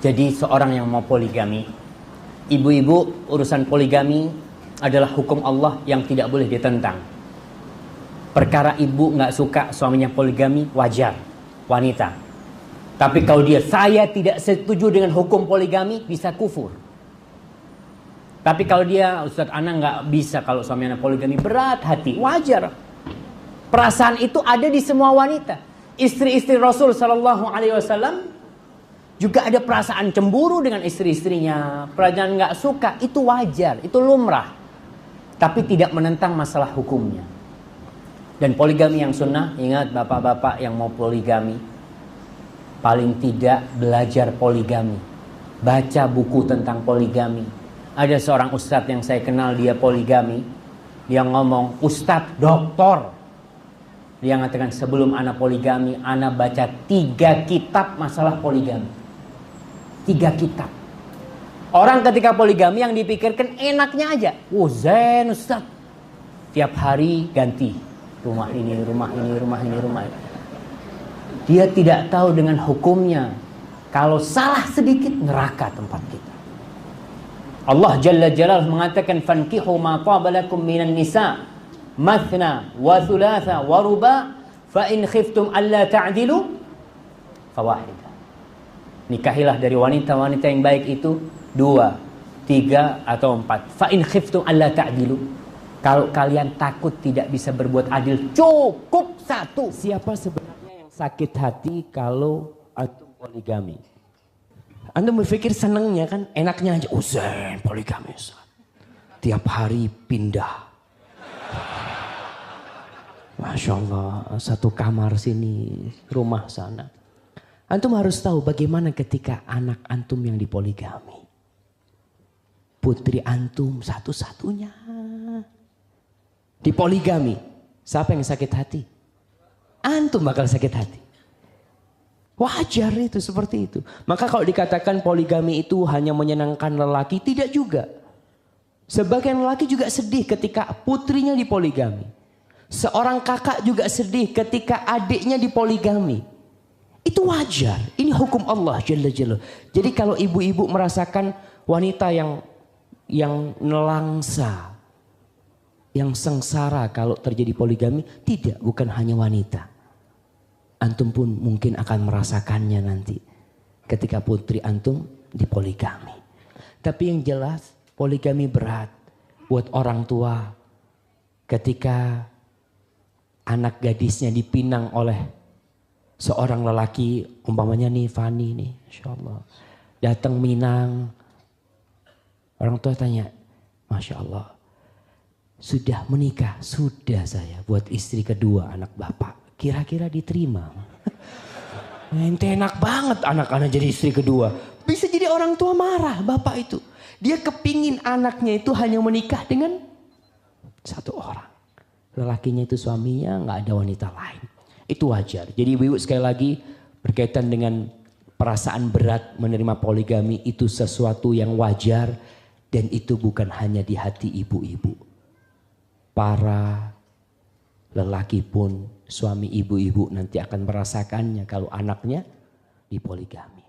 Jadi seorang yang mau poligami, ibu-ibu, urusan poligami adalah hukum Allah yang tidak boleh ditentang. Perkara ibu nggak suka suaminya poligami, wajar, wanita. Tapi kalau saya tidak setuju dengan hukum poligami, bisa kufur. Tapi kalau Ustaz Ana nggak bisa kalau suaminya poligami, berat hati, wajar. Perasaan itu ada di semua wanita. Istri-istri Rasul Sallallahu Alaihi Wasallam juga ada perasaan cemburu dengan istri-istrinya, perasaan nggak suka, itu wajar, itu lumrah. Tapi tidak menentang masalah hukumnya. Dan poligami yang sunnah, ingat bapak-bapak yang mau poligami, paling tidak belajar poligami, baca buku tentang poligami. Ada seorang ustadz yang saya kenal, dia poligami, dia ngomong, ustadz doktor, dia mengatakan sebelum ana poligami, ana baca 3 kitab masalah poligami. 3 kitab. Orang ketika poligami yang dipikirkan enaknya aja. Zen ustadz, tiap hari ganti. Rumah ini, rumah ini, rumah ini, rumah ini. Dia tidak tahu dengan hukumnya. Kalau salah sedikit, neraka tempat kita. Allah Jalla Jalaluhu mengatakan, fankihu ma taba lakum minan nisa mathna wa thulatha wa ruba fa in khiftum alla ta'dilu fawahidah. Nikahilah dari wanita-wanita yang baik itu 2, 3 atau 4. Fa in khiftum alla ta'dilu. Kalau kalian takut tidak bisa berbuat adil, cukup 1. Siapa sebenarnya yang sakit hati kalau antum poligami? Antum berpikir senengnya kan, enaknya aja, Zen poligami. Tiap hari pindah. Masya Allah, 1 kamar sini, rumah sana. Antum harus tahu bagaimana ketika anak antum yang dipoligami. Putri antum satu-satunya dipoligami. Siapa yang sakit hati? Antum bakal sakit hati. Wajar itu seperti itu. Maka kalau dikatakan poligami itu hanya menyenangkan lelaki, tidak juga. Sebagian lelaki juga sedih ketika putrinya dipoligami. Seorang kakak juga sedih ketika adiknya dipoligami. Itu wajar. Ini hukum Allah Jalla Jalla. Jadi kalau ibu-ibu merasakan wanita yang nelangsa, yang sengsara kalau terjadi poligami, tidak, bukan hanya wanita. Antum pun mungkin akan merasakannya nanti ketika putri antum dipoligami. Tapi yang jelas poligami berat buat orang tua ketika anak gadisnya dipinang oleh seorang lelaki, umpamanya nih Fani nih, Masya Allah, datang Minang. Orang tua tanya, Masya Allah, sudah menikah? Sudah saya, buat istri kedua anak bapak. Kira-kira diterima? Ente enak banget anak-anak jadi istri kedua. Bisa jadi orang tua marah bapak itu. Dia kepingin anaknya itu hanya menikah dengan 1 orang. Lelakinya itu suaminya, nggak ada wanita lain. Itu wajar. Jadi ibu-ibu sekali lagi berkaitan dengan perasaan berat menerima poligami, itu sesuatu yang wajar. Dan itu bukan hanya di hati ibu-ibu. Para lelaki pun, suami ibu-ibu nanti akan merasakannya kalau anaknya dipoligami.